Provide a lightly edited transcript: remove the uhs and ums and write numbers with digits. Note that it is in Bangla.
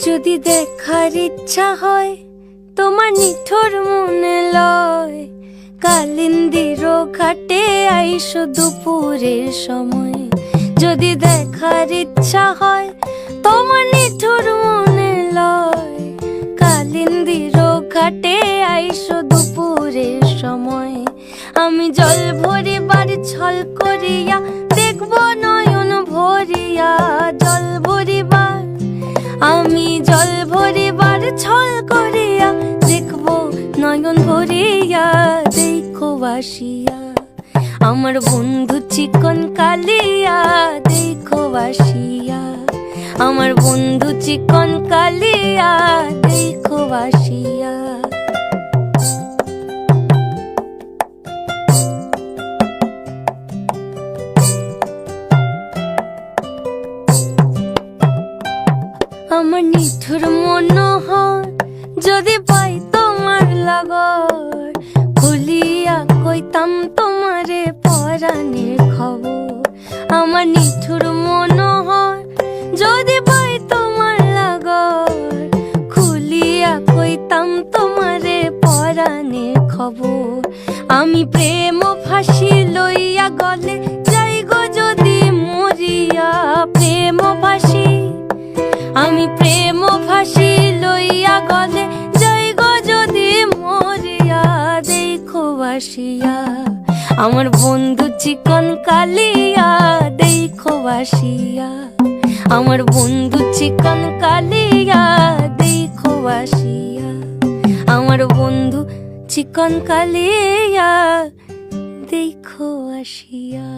যদি দেখার ইচ্ছা হয় তোমার নিঠুর মনে লয়, কালিন্দির ঘাটে আইসো দুপুরের সময়। যদি দেখার ইচ্ছা হয় তোমার নিঠুর মনে লয়, কালিন্দির ঘাটে আইসো দুপুরের সময়। আমি জল ভরিবার ছল করিয়া দেখব নয়ন ভরিয়া, জল ভরিবার আমি জল ভরিবার ছল করিয়া দেখব নয়ন ভরিয়া। দেখো বাসিয়া আমার বন্ধু চিকন কালিয়া, দেখো বাসিয়া আমার বন্ধু চিকন কালিয়া, দেখো বাসিয়া। আমার নিঠুর মনোহর যদি পাই তোমার লাগর, খুলিয়া কইতাম তোমারে পরাণের খবর। আমার নিঠুর মনোহর যদি পাই তোমার লাগর, খুলিয়া কইতাম তোমারে পরাণের খবর। আমি প্রেম ফাঁসি লইয়া গলে যাই গো যদি মরিয়া, প্রেম ফাঁসি আমি প্রেম ফাঁসি লইয়া গলে যাই গো যদি মরিয়া। দেখো বাসিয়া আমার বন্ধু চিকন কালিয়া, দেখো বাসিয়া আমার বন্ধু চিকন কালিয়া, দেখো বাসিয়া আমার বন্ধু চিকন কালিয়া, দেখো আসিয়া।